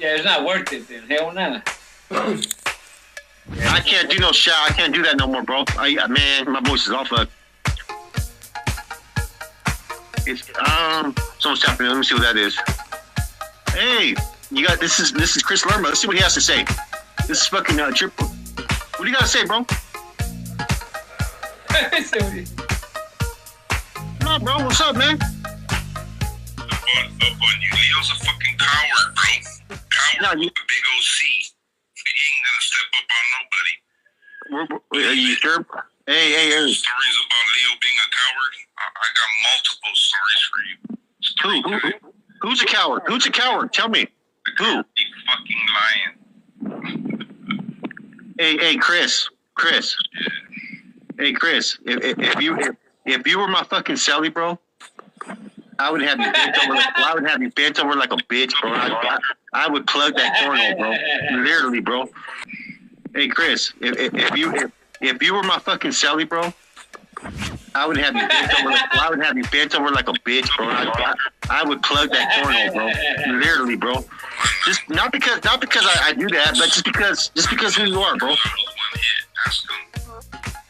Yeah, it's not worth it then. Hell nah. I can't do no shot. I can't do that no more, bro. Man, my voice is all fucked. It's someone's tapping in. Let me see what that is. Hey, you got this is Chris Lerma. Let's see what he has to say. This is fucking triple. What do you got to say, bro? No, bro. What's up, man? Up on you, Leo's a fucking coward, bro. Coward with a big old C. He ain't gonna step up on nobody. Are you sure? Hey. Stories about Leo being a coward. I got multiple stories for you. Who's a coward? Who's a coward? Tell me. Who? Big fucking lion. Hey, Chris. Yeah. Hey, Chris. If you were my fucking Sally, bro, I would have you bent over. I would have you bent over like a bitch, bro. I would plug that cornhole, bro. Literally, bro. Hey, Chris. If you were my fucking Sally, bro, I would have you bent over. I would have you bent over like a bitch, bro. I would plug that cornhole, bro. Literally, bro. Just not because I do that, but just because who you are, bro. Ask him.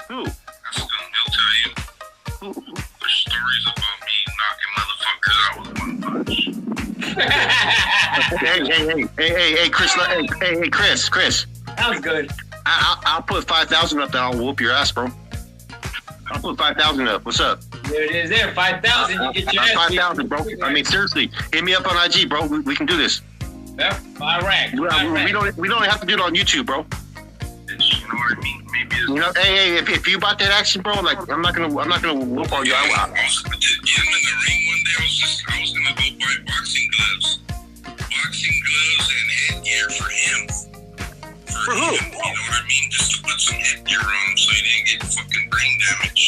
Who? Ask him. He'll tell you. There's stories about me knocking motherfuckers out with one punch. Hey, Chris. Hey, Chris. That was good. I'll put 5,000 up there. I'll whoop your ass, bro. I'll put 5,000 up. What's up? There it is. There, 5,000. You get your ass. 5,000, bro. I mean, seriously, hit me up on IG, bro. We can do this. Yep. All right. We don't have to do it on YouTube, bro. You know what I mean? Maybe it's. You know, hey, if you bought that action, bro, like I'm not gonna whoop on you. I was in the ring one day. I was gonna go buy boxing gloves and headgear for him. For who? him, you know what I mean? Just to put some headgear on him so he didn't get fucking brain damage.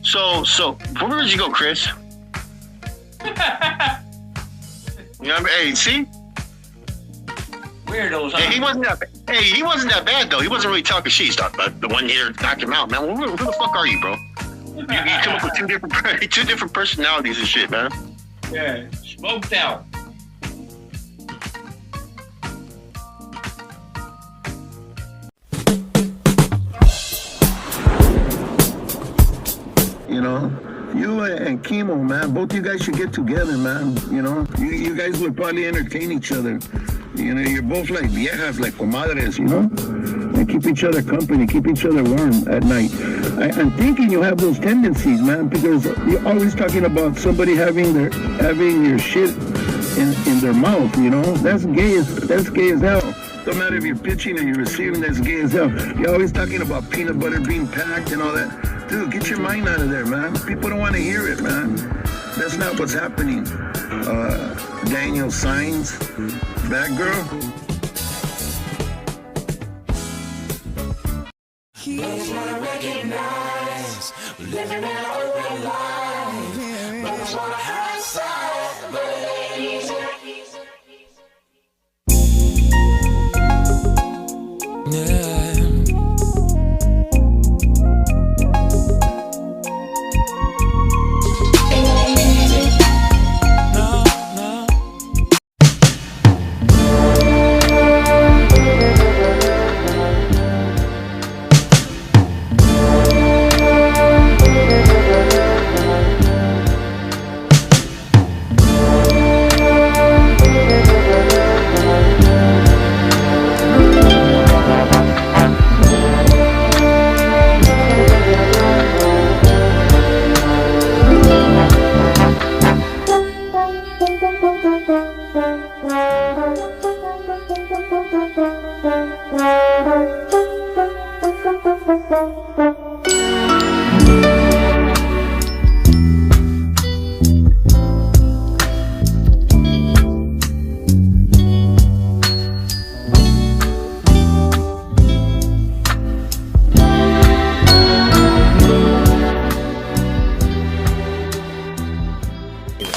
So where did you go, Chris? You know what I mean? Hey, see? Weirdos. Hey, he wasn't that bad though. He wasn't really talking shit. He's talking about the one here knocked him out, man. Who the fuck are you, bro? You come up with two different personalities and shit, man. Yeah, smoked out. You know, you and Chemo, man, both you guys should get together, man. You know, you guys would probably entertain each other. You know, you're both like viejas, like comadres, you know? And keep each other company, keep each other warm at night. I'm thinking you have those tendencies, man, because you're always talking about somebody having your shit in their mouth, you know? That's gay as hell. No matter if you're pitching or you're receiving, that's gay as hell. You're always talking about peanut butter being packed and all that. Dude, get your mind out of there, man. People don't want to hear it, man. That's not what's happening. Daniel Signs, that girl. He is not recognized, living in an open life. Brothers wanna hide side, but ladies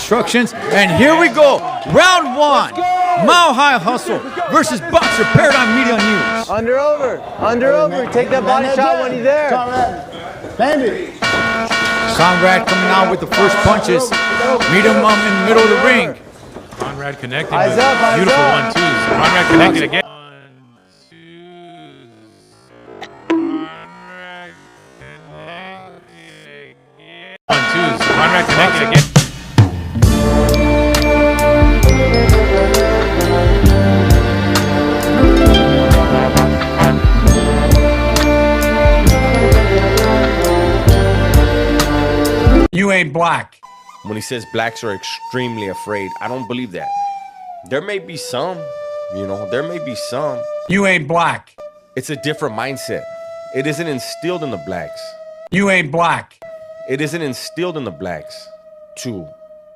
Instructions, and here we go. Round one. Mile High Hustle versus Boxer Paradigm Media News. Under over. Take that body shot when he's there. Conrad coming out with the first punches. Meet him in the middle of the ring. Conrad connected. Eyes up, eyes Beautiful up. 1-2s. Conrad connected again. 1-2s. Conrad connected again. You ain't black. When he says blacks are extremely afraid, I don't believe that. There may be some, there may be some. You ain't black. It's a different mindset. It isn't instilled in the blacks. You ain't black. It isn't instilled in the blacks to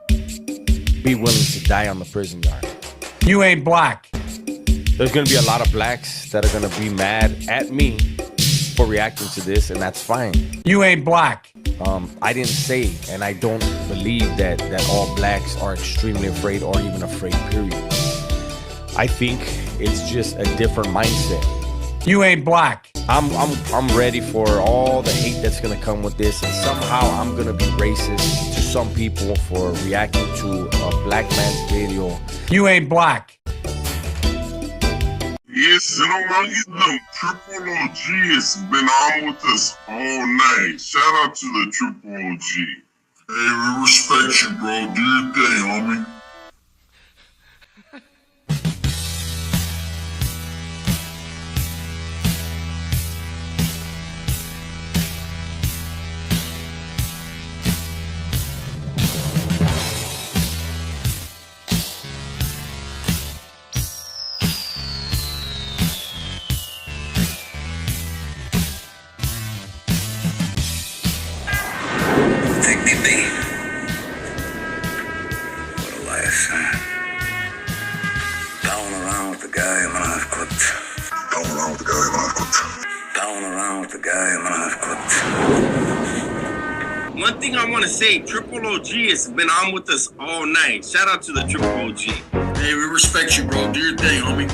be willing to die on the prison yard. You ain't black. There's gonna be a lot of blacks that are gonna be mad at me for reacting to this, and that's fine. You ain't black. I didn't say, and I don't believe that all blacks are extremely afraid or even afraid, period. I think it's just a different mindset. You ain't black. I'm ready for all the hate that's gonna come with this, and somehow I'm gonna be racist to some people for reacting to a black man's video. You ain't black. Yes, and around you know, Triple OG has been on with us all night. Shout out to the Triple OG. Hey, we respect you, bro. Do your thing, homie. One thing I want to say, Triple OG has been on with us all night. Shout out to the Triple OG. Hey, we respect you, bro. Do your thing, homie.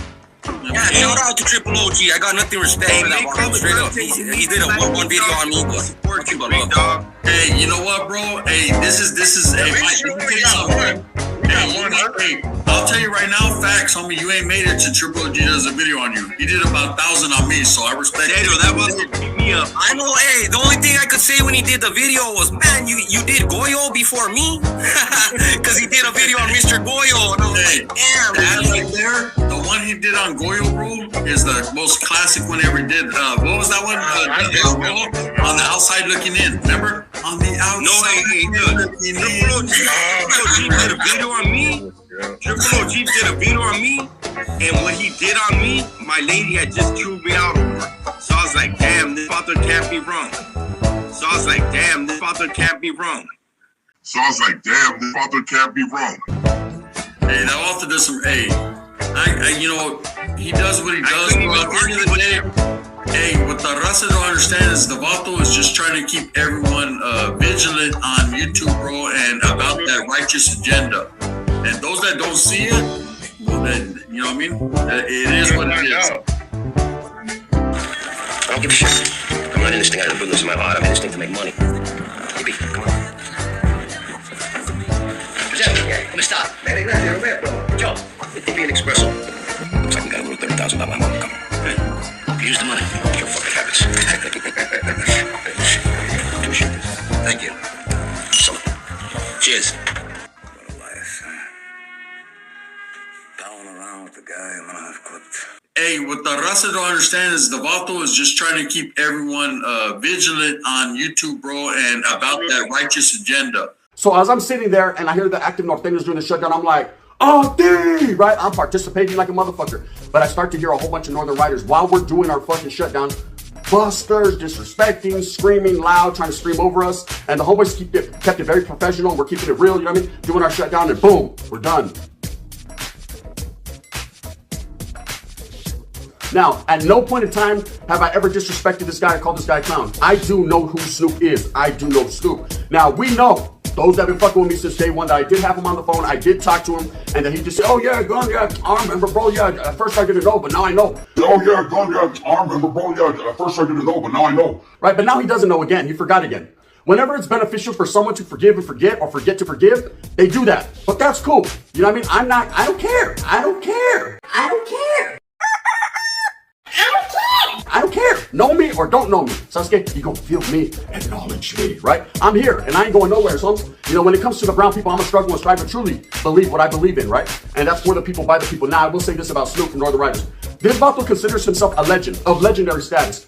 Yeah, shout out to Triple OG. I got nothing respect for that one. Straight up. He did a one video on me, but nothing but love. Dog. Hey, you know what, bro? Hey, this is hey, I'll tell you right now, facts, homie. You ain't made it to Triple OG does a video on you. He did about 1,000 on me, so I respect it. That wasn't beat me up. I know. Hey, the only thing I could say when he did the video was, man, you did Goyo before me, because he did a video on Mr. Goyo, and I was like, damn. That right there, the one he did on Goyo, bro, is the most classic one he ever did. What was that one? On the outside looking in. Remember? On the outside. No, hey, look. Triple OG did a video on me. Triple OG did a video on me, and what he did on me, my lady had just chewed me out over. So I was like, damn, this father can't be wrong. So I was like, damn, this father can't be wrong. Hey, that author does some, hey, he does what he does, bro. At the end of the day, hey, what the Raza don't understand is the Vato is just trying to keep everyone vigilant on YouTube, bro, and about that righteous agenda. And those that don't see it, well, then, you know what I mean? It is what it is. I don't give a shit. I'm not in this thing out of the goodness of my heart. I'm in this thing to make money. Yippee, come on. Come stop. Joe, it'll be an espresso. Looks like we got a little $30,000 money. Come on. Use the money. Your fucking habits. Thank you. So, cheers. Hey, what the Raza don't understand is the Vato is just trying to keep everyone vigilant on YouTube, bro, and about that righteous agenda. So as I'm sitting there and I hear the active Norteños doing the shutdown, I'm like, oh, dude, right? I'm participating like a motherfucker. But I start to hear a whole bunch of Northern Riders while we're doing our fucking shutdown, busters, disrespecting, screaming loud, trying to scream over us. And the homeboys kept it very professional. We're keeping it real, you know what I mean? Doing our shutdown and boom, we're done. Now, at no point in time have I ever disrespected this guy or called this guy a clown. I do know who Snoop is. I do know Snoop. Now, we know, those that have been fucking with me since day one, that I did have him on the phone, I did talk to him, and then he just said, oh yeah, gun, yeah, I remember, bro, yeah, at first I didn't know, but now I know. Oh yeah, gun, yeah, I remember, bro, yeah, at first I didn't know, but now I know. Right, but now he doesn't know again, he forgot again. Whenever it's beneficial for someone to forgive and forget or forget to forgive, they do that. But that's cool. You know what I mean? I don't care. I don't care. I don't care. I don't care. Know me or don't know me. Sasuke, you gonna feel me, acknowledge me, right? I'm here and I ain't going nowhere, so you know, when it comes to the brown people, I'm a struggle and strive to truly believe what I believe in, right? And that's for the people, by the people. Now, I will say this about Snoop from Northern Riders. This Vato considers himself a legend of legendary status.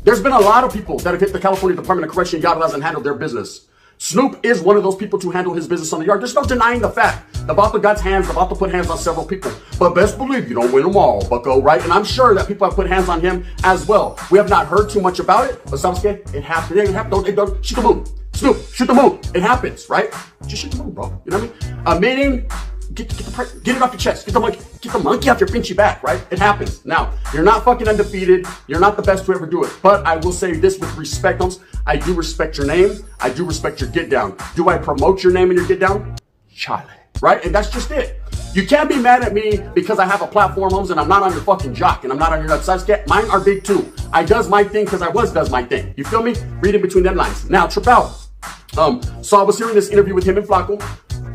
There's been a lot of people that have hit the California Department of Correction Yarda and handled their business. Snoop is one of those people to handle his business on the yard. There's no denying the fact. The Vato got hands, the Vato put hands on several people. But best believe you don't win them all, bucko, right? And I'm sure that people have put hands on him as well. We have not heard too much about it, but Sasuke, it happened. It happened. Don't shoot the moon. Snoop, shoot the moon. It happens, right? Just shoot the moon, bro. You know what I mean? A meeting, get it off your chest. Get the monkey off your pinchy back, right? It happens. Now, you're not fucking undefeated. You're not the best to ever do it. But I will say this with respect, Holmes. I do respect your name. I do respect your get down. Do I promote your name and your get down? Charlie, right? And that's just it. You can't be mad at me because I have a platform, Holmes, and I'm not on your fucking jock and I'm not on your Sasuke. Mine are big too. I does my thing because I does my thing. You feel me? Read in between them lines. Now, trip out. So I was hearing this interview with him and Flacco.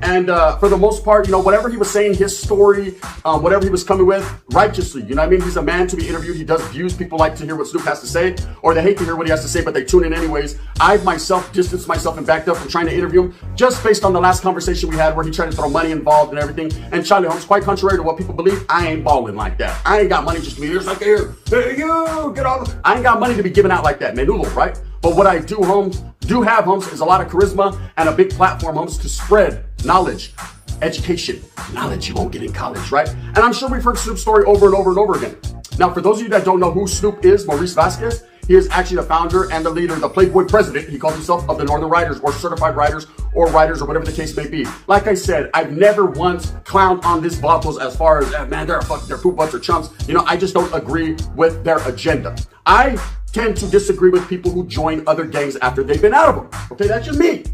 And for the most part, you know, whatever he was saying, his story, whatever he was coming with, righteously, you know what I mean? He's a man to be interviewed. He does views. People like to hear what Snoop has to say, or they hate to hear what he has to say, but they tune in anyways. I've myself distanced myself and backed up from trying to interview him just based on the last conversation we had where he tried to throw money involved and everything. And Charlie Holmes, quite contrary to what people believe, I ain't balling like that. I ain't got money just to be here, like here, hey, you, get on. I ain't got money to be giving out like that, Menudo, right? But what I do, Holmes, is a lot of charisma and a big platform, Holmes, to spread knowledge. Education, knowledge you won't get in college, right? And I'm sure we've heard Snoop's story over and over and over again. Now, for those of you that don't know who Snoop is, Maurice Vasquez, he is actually the founder and the leader, the Playboy president, he calls himself, of the Northern Riders or certified riders or whatever the case may be. Like I said, I've never once clowned on these vatos as far as, man, they're poop butts or chumps. You know, I just don't agree with their agenda. I tend to disagree with people who join other gangs after they've been out of them. Okay, that's just me.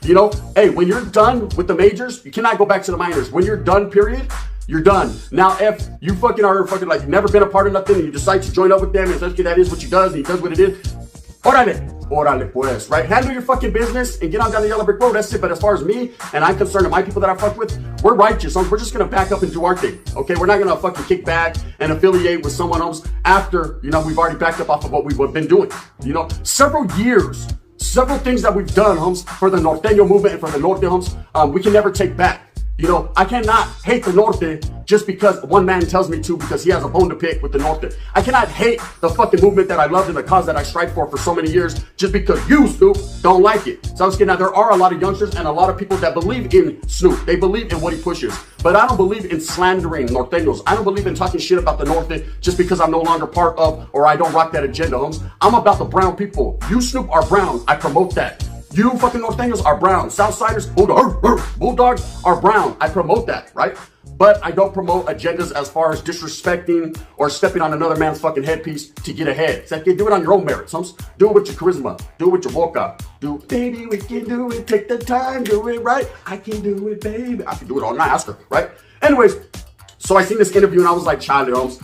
You know, hey, when you're done with the majors, you cannot go back to the minors. When you're done, period, you're done. Now, if you fucking are like you've never been a part of nothing and you decide to join up with them and that is what he does and he does what it is, órale pues, right? Handle your fucking business and get on down the yellow brick road. That's it. But as far as me and I'm concerned and my people that I fuck with, we're righteous. We're just gonna back up and do our thing. Okay, we're not gonna fucking kick back and affiliate with someone else after, you know, we've already backed up off of what we've been doing. You know, several things that we've done, Holmes, for the Norteño movement and for the Norte, Holmes, we can never take back. You know, I cannot hate the Norte just because one man tells me to because he has a bone to pick with the Norte. I cannot hate the fucking movement that I loved and the cause that I strive for so many years just because you, Snoop, don't like it. So I'm just kidding. Now, there are a lot of youngsters and a lot of people that believe in Snoop. They believe in what he pushes. But I don't believe in slandering Norteños. I don't believe in talking shit about the Norte just because I'm no longer part of or I don't rock that agenda, Holmes. I'm about the brown people. You, Snoop, are brown. I promote that. You fucking Norteños are brown. Southsiders, Bulldogs are brown. I promote that, right? But I don't promote agendas as far as disrespecting or stepping on another man's fucking headpiece to get ahead. It's like, do it on your own merits. Do it with your charisma. Do it with your boca. Baby, we can do it. Take the time, do it right. I can do it, baby. I can do it all night, ask her, right? Anyways, so I seen this interview and I was like, Charlie Holmes.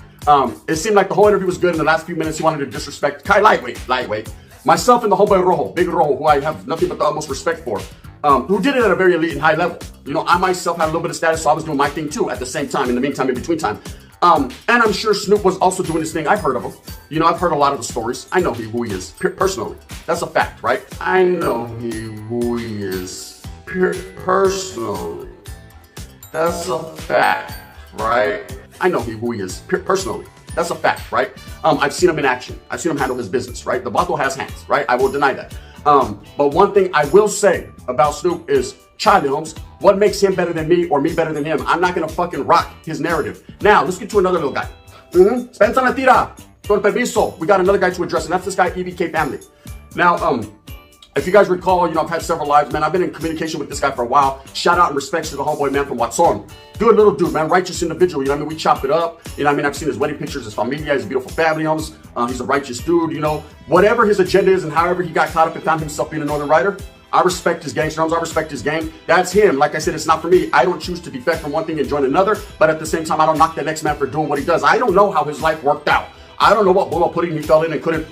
It seemed like the whole interview was good. In the last few minutes, he wanted to disrespect Kai lightweight. Myself and the homeboy Rojo, Big Rojo, who I have nothing but the utmost respect for, who did it at a very elite and high level. You know, I myself had a little bit of status, so I was doing my thing too at the same time, in the meantime, in between time. And I'm sure Snoop was also doing his thing. I've heard of him. You know, I've heard a lot of the stories. I know who he is, personally. That's a fact, right? I know who he is, personally. That's a fact, right? I know who he is, personally. That's a fact, right? I've seen him in action. I've seen him handle his business, right? The Vato has hands, right? I will deny that. But one thing I will say about Snoop is, Charlie Holmes, what makes him better than me or me better than him? I'm not gonna fucking rock his narrative. Now, let's get to another little guy. Spencer Natira, con permiso. We got another guy to address, and that's this guy, EBK family. Now, if you guys recall, you know, I've had several lives, man. I've been in communication with this guy for a while. Shout out and respects to the homeboy, man, from Watson. Good little dude, man. Righteous individual, you know what I mean? We chop it up. You know what I mean? I've seen his wedding pictures, his familia, his beautiful family homes. He's a righteous dude, you know. Whatever his agenda is and however he got caught up and found himself being a Northern Rider, I respect his gangster homes. I respect his game. That's him. Like I said, it's not for me. I don't choose to defect from one thing and join another. But at the same time, I don't knock the next man for doing what he does. I don't know how his life worked out. I don't know what bullet pudding he fell in and couldn't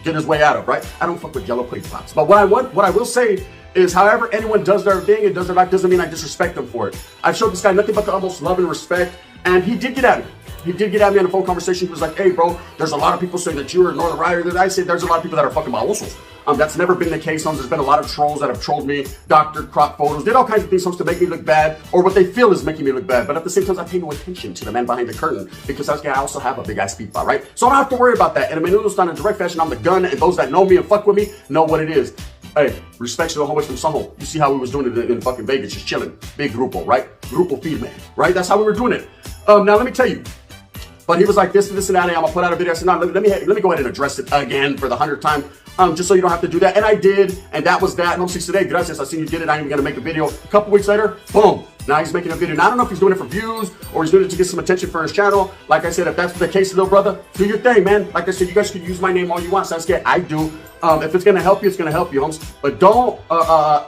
get his way out of, right? I don't fuck with yellow plate pops. But what I will say is, however anyone does their thing and does their life doesn't mean I disrespect them for it. I've showed this guy nothing but the utmost love and respect, and he did get at me. He did get at me in a phone conversation. He was like, hey, bro, there's a lot of people saying that you're a Northern Rider. I say there's a lot of people that are fucking babosos. That's never been the case. There's been a lot of trolls that have trolled me, doctored crop photos, did all kinds of things to make me look bad, or what they feel is making me look bad. But at the same time, I pay no attention to the man behind the curtain because I also have a big ass speed file, right? So I don't have to worry about that. And I mean, it's not in direct fashion. I'm the gun, and those that know me and fuck with me know what it is. Hey, respects to the homies from Soho. You see how we was doing it in fucking Vegas, just chilling. Big grupo, right? Grupo feed man, right? That's how we were doing it. Now let me tell you. But he was like, this and that, I'm gonna put out a video. I said, no, let me go ahead and address it again for the 100th time, just so you don't have to do that. And I did, and that was that. And I'm today, gracias, I seen you did it. I'm even gonna make a video. A couple weeks later, boom, now he's making a video. Now I don't know if he's doing it for views or he's doing it to get some attention for his channel. Like I said, if that's the case, little brother, do your thing, man. Like I said, you guys can use my name all you want. Sasuke, I do. If it's gonna help you, it's gonna help you, homes. But don't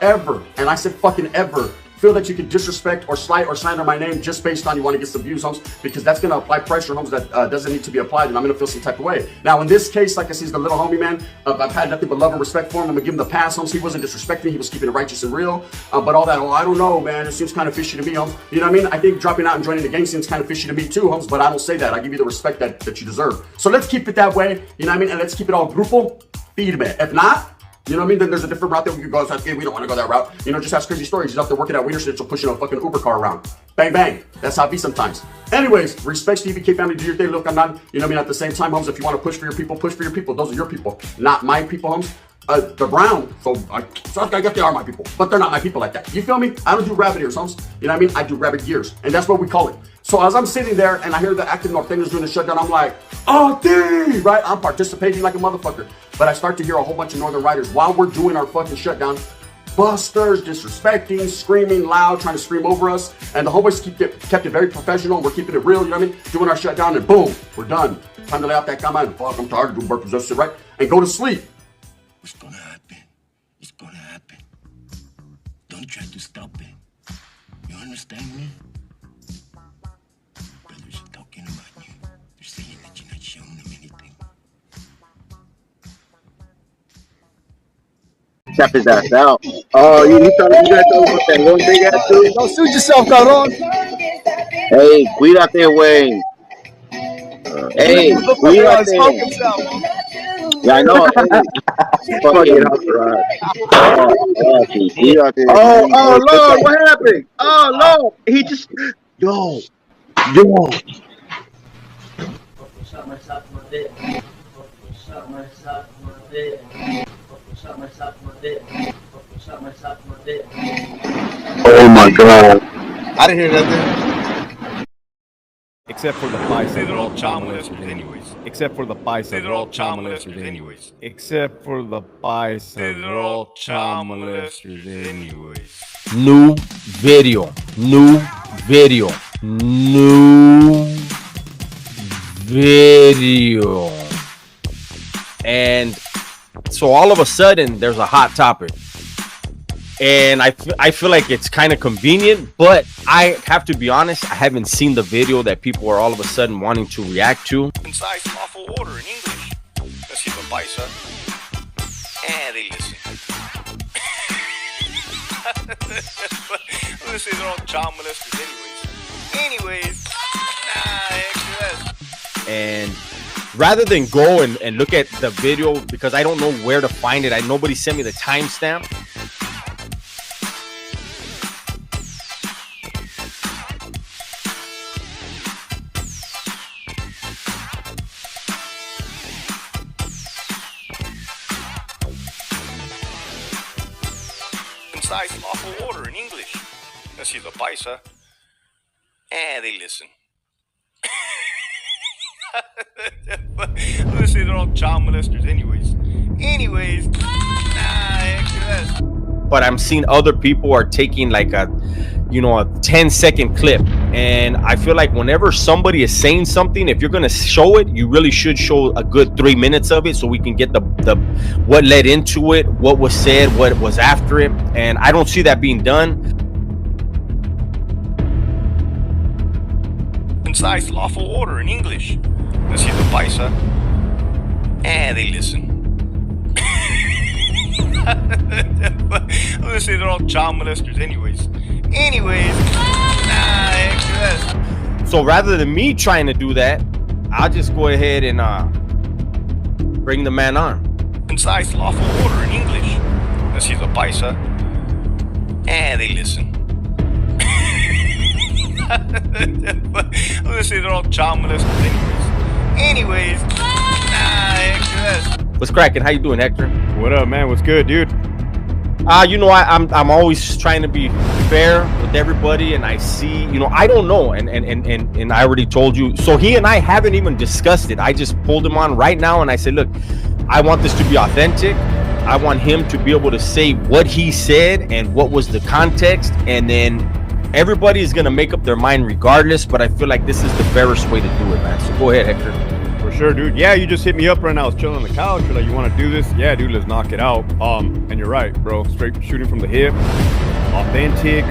ever, and I said fucking ever, feel that you can disrespect or slight or slander my name just based on you want to get some views, homes, because that's going to apply pressure, homes, that doesn't need to be applied, and I'm going to feel some type of way. Now, in this case, like I said, he's the little homie, man. I've had nothing but love and respect for him. I'm going to give him the pass, homes. He wasn't disrespecting. He was keeping it righteous and real. But all that, I don't know, man. It seems kind of fishy to me, homes. You know what I mean? I think dropping out and joining the gang seems kind of fishy to me too, homes, but I don't say that. I give you the respect that you deserve. So let's keep it that way, you know what I mean? And let's keep it all grupo feedback. If not, you know what I mean? Then there's a different route that we could go. Hey, we don't want to go that route. You know, just has crazy stories. He's out there working at Wiener Schnitzel, pushing a fucking Uber car around. Bang, bang. That's how it be sometimes. Anyways, respect to EBK family. Do your thing. Look, I'm not, you know what I mean? At the same time, homes, if you want to push for your people, push for your people. Those are your people, not my people, homes. They're brown, so I guess they are my people, but they're not my people like that. You feel me? I don't do rabbit ears, homes. You know what I mean? I do rabbit ears, and that's what we call it. So as I'm sitting there and I hear the active norteños doing the shutdown, I'm like, oh, dang, right? I'm participating like a motherfucker. But I start to hear a whole bunch of Northern Riders while we're doing our fucking shutdown, busters, disrespecting, screaming loud, trying to scream over us. And the homeboys kept it very professional. We're keeping it real, you know what I mean? Doing our shutdown, and boom, we're done. Time to lay out that cama and fuck, I'm tired of doing burpees, that's it, right? And go to sleep. It's gonna happen. It's gonna happen. Don't try to stop it. You understand me? Brothers are talking about you. They're saying that you're not showing them anything. Tap his ass out. Oh, you thought you got to with that one big ass dude? Don't shoot yourself, cabrón. Hey, cuídate, güey. Hey, cuídate. Yeah, I know. Oh, Lord, what happened? Oh, Lord, he just, yo. Oh my God. I didn't hear nothing. Except for the paisa, they're all chocolate anyways. Except for the paisa, they're all chocolate anyways. Except for the paisa, they're all chocolate anyways. New video. And so all of a sudden, there's a hot topic. And I feel like it's kind of convenient, but I have to be honest, I haven't seen the video that people are all of a sudden wanting to react to. Concise, lawful order in English. Let's see the paisa. And they listen. Let's say they're all child molesters anyways. And rather than go and look at the video, because I don't know where to find it, nobody sent me the timestamp. Concise, lawful order in English. Let's see the paisa. And they listen. Let's say they're all child molesters anyways. But I'm seeing other people are taking like a 10-second clip, and I feel like whenever somebody is saying something, if you're gonna show it, you really should show a good 3 minutes of it so we can get the what led into it, what was said, what was after it, and I don't see that being done. Concise, lawful order in English. Let's see the paisa. And they listen. I'm gonna say they're all child molesters anyways. So rather than me trying to do that, I'll just go ahead and bring the man on. Concise lawful order in English. This is a paisa. And they listen. I'm gonna say they're all child molesters anyways. What's cracking? How you doing, Hector? What up, man? What's good, dude? You know, I'm always trying to be fair with everybody, and I see, you know, I don't know, and I already told you. So he and I haven't even discussed it. I just pulled him on right now, and I said, look, I want this to be authentic. I want him to be able to say what he said and what was the context, and then everybody is gonna make up their mind regardless. But I feel like this is the fairest way to do it, man. So go ahead, Hector. For sure, dude. Yeah, you just hit me up right now. I was chilling on the couch. You're like, you want to do this? Yeah, dude, let's knock it out. And you're right, bro. Straight shooting from the hip. Authentic.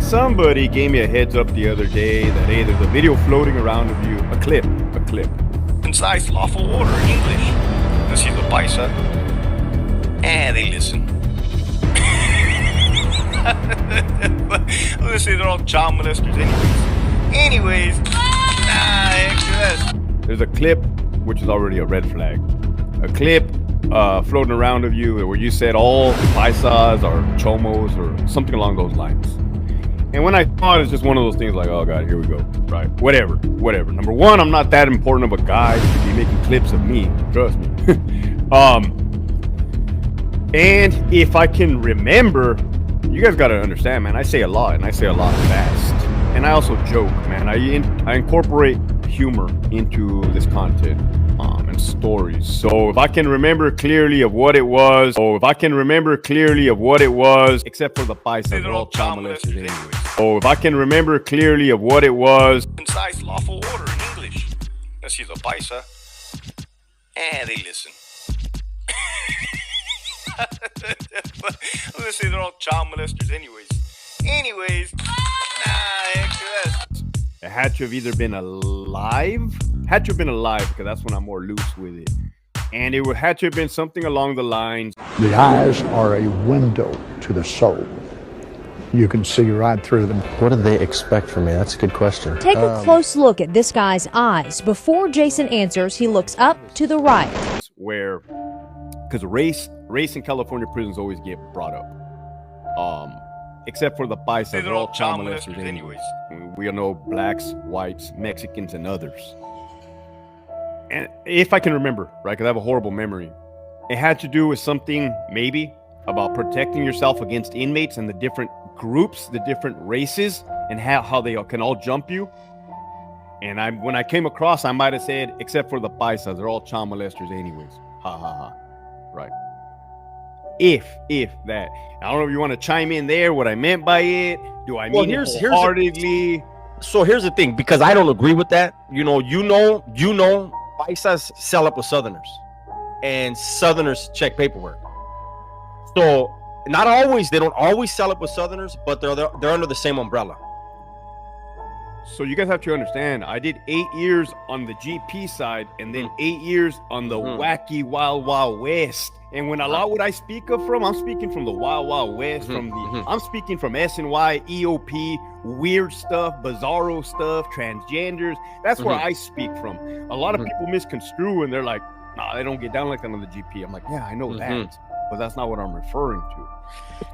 Somebody gave me a heads up the other day that, hey, there's a video floating around of you. A clip. Concise lawful order in English. This is a paisa. And they listen. I'm gonna say they're all child molesters anyways. There's a clip, which is already a red flag. A clip floating around of you where you said all paisas or chomos or something along those lines. And when I thought, it's just one of those things like, oh God, here we go. Right, whatever. Number one, I'm not that important of a guy to be making clips of me, trust me. And if I can remember, you guys gotta understand, man, I say a lot, and I say a lot fast. And I also joke, man. I incorporate humor into this content and stories. So if I can remember clearly of what it was, except for the paisa, they're all child molesters anyway. So if I can remember clearly of what it was. Concise lawful order in English. This is a paisa. And they listen. I'm gonna say they're all child molesters anyways. It had to have either been alive. Because that's when I'm more loose with it. And it had to have been something along the lines. The eyes are a window to the soul. You can see right through them. What do they expect from me? That's a good question. Take a close look at this guy's eyes. Before Jason answers, he looks up to the right. Where, because race in California prisons always get brought up. Except for the paisa, they're all child molesters anyways. We all know blacks, whites, Mexicans, and others. And if I can remember, right, because I have a horrible memory, it had to do with something maybe about protecting yourself against inmates and the different groups, the different races, and how they can all jump you. And when I came across, I might have said, except for the paisas, they're all child molesters anyways. Ha ha ha. Right. If that. I don't know if you want to chime in there, what I meant by it. Do I mean it wholeheartedly? So here's the thing, because I don't agree with that. You know, paisas sell up with Southerners, and Southerners check paperwork. So they don't always sell up with Southerners, but they're under the same umbrella. So you guys have to understand, I did 8 years on the GP side and then 8 years on the wacky Wild Wild West. And when a lot what I speak of from, I'm speaking from the Wild Wild West, I'm speaking from SNY, EOP, weird stuff, bizarro stuff, transgenders. That's where I speak from. A lot of people misconstrue and they're like, nah, they don't get down like that on the GP. I'm like, yeah, I know that, but that's not what I'm referring to.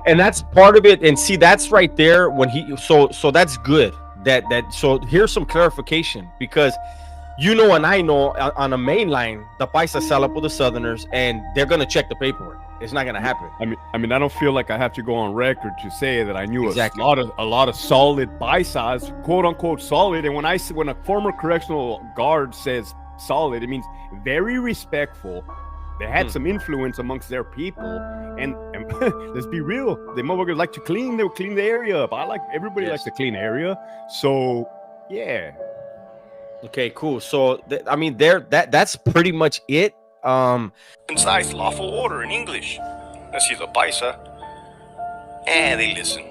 And that's part of it. And see, that's right there when so that's good. So here's some clarification, because you know and I know on a main line the paisa sell up with the Southerners and they're gonna check the paperwork. It's not gonna happen. I mean I don't feel like I have to go on record to say that I knew a lot of solid paisas, quote unquote solid. And when a former correctional guard says solid, it means very respectful. They had some influence amongst their people, and let's be real, the motherfuckers like to clean. They'll clean the area up. Everybody likes to clean area. So yeah. Okay, cool. So that's pretty much it. Concise lawful order in English. This is a paisa. And they listen.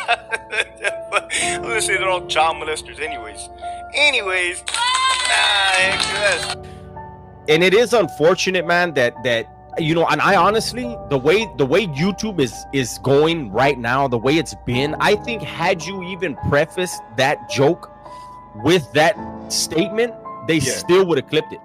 I'm gonna say they're all child molesters anyways. and it is unfortunate, man, that you know, and I honestly, the way YouTube is going right now, the way it's been, I think had you even prefaced that joke with that statement, they still would have clipped it.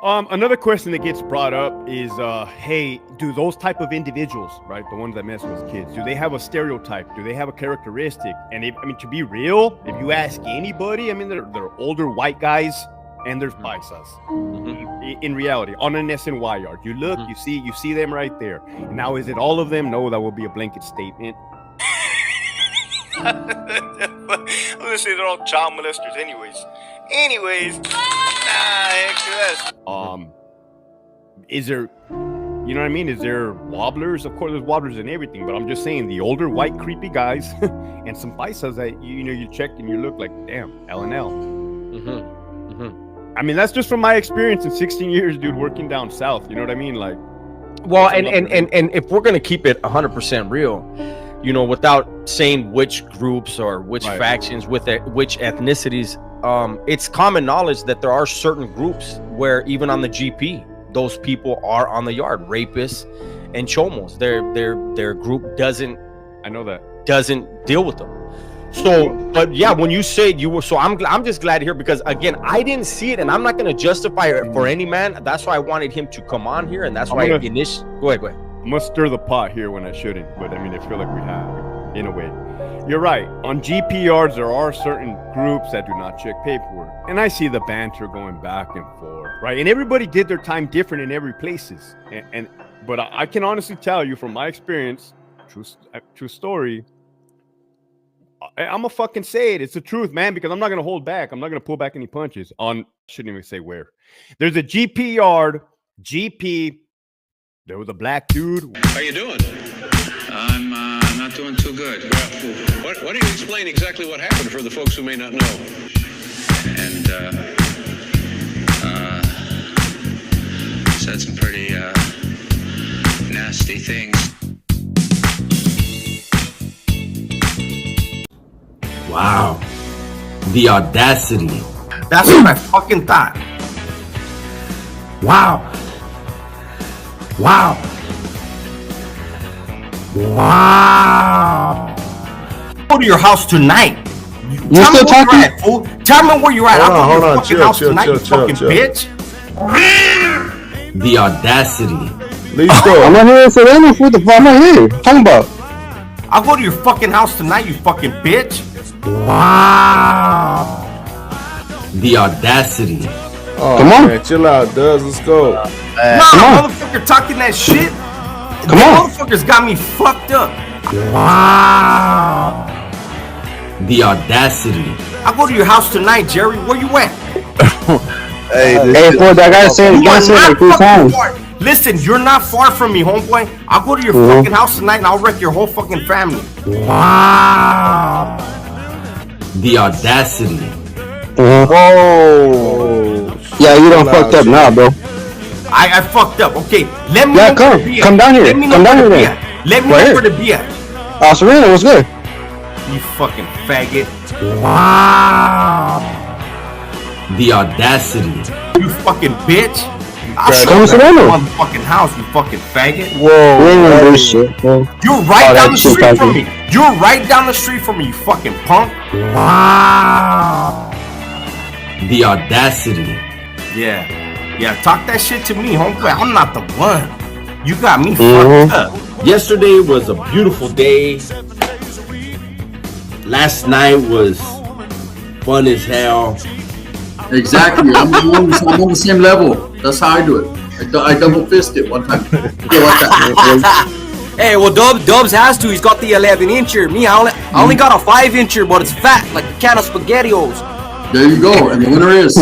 Another question that gets brought up is, hey, do those type of individuals, right, the ones that mess with kids, do they have a stereotype? Do they have a characteristic? And I mean, to be real, if you ask anybody, I mean, they're older white guys, and there's paisas. In reality, on an SNY yard, you look, you see them right there. Now, is it all of them? No, that will be a blanket statement. I'm gonna say they're all child molesters, anyways. Is there, you know what I mean? Is there wobblers? Of course, there's wobblers and everything, but I'm just saying the older white creepy guys and some paisas that you know, you check and you look like, damn, L&L. I mean, that's just from my experience in 16 years, dude, working down south. You know what I mean? Like, well, and if we're gonna keep it 100% real, you know, without saying which groups or which factions, with which ethnicities, it's common knowledge that there are certain groups where even on the GP, those people are on the yard, rapists and chomos. Their group doesn't deal with them. So, but yeah, when you say you were, so I'm just glad to hear, because again, I didn't see it, and I'm not going to justify it for any man. That's why I wanted him to come on here, and that's why go ahead. I'm gonna stir the pot here when I shouldn't, but I mean, I feel like we have, in a way. You're right. On GP yards, there are certain groups that do not check paperwork, and I see the banter going back and forth, right? And everybody did their time different in every places, but I can honestly tell you from my experience, true story. I'm gonna fucking say it. It's the truth, man, because I'm not gonna hold back. I'm not gonna pull back any punches. Shouldn't even say where. There's a GP yard. There was a black dude. How you doing? I'm not doing too good. Well, why don't you explain exactly what happened for the folks who may not know? And said some pretty nasty things. Wow. The audacity. That's what I fucking thought. Wow. Wow. Go to your house tonight. Tell me where you're at, fool. Tell me where you're at. I'll go to your fucking house tonight, you fucking bitch. The audacity. I'm not here for any food. I'm not here. What are you talking about? I'll go to your fucking house tonight, you fucking bitch. Wow. The audacity. Oh, come on. Man, chill out, Dubs. Let's go. Motherfucker talking that shit. Come on. Motherfuckers got me fucked up. Wow. The audacity. I'll go to your house tonight, Jerry. Where you at? Hey, boy, that guy said it like 3 times. Listen, you're not far from me, homeboy. I'll go to your fucking house tonight and I'll wreck your whole fucking family. Wow. The audacity. Whoa. Yeah, you done fucked up now, bro. I fucked up. Okay, let me know where to be at. Come down here. Come down here, then. Let me know where to be at. Serena, what's good? You fucking faggot. Wow. The audacity. You fucking bitch. Come to the fucking house, you fucking faggot. Whoa. You're right down the street from me. You're right down the street from me, you fucking punk. Wow. The audacity. Yeah, talk that shit to me, homeboy. I'm not the one. You got me fucked up. Yesterday was a beautiful day. Last night was fun as hell. Exactly. I'm on the same level. That's how I do it. I double fist it one time. Hey, well, Dubs has to. He's got the 11-incher. Me, I only got a 5-incher, but it's fat like a can of SpaghettiOs. There you go. And the winner is.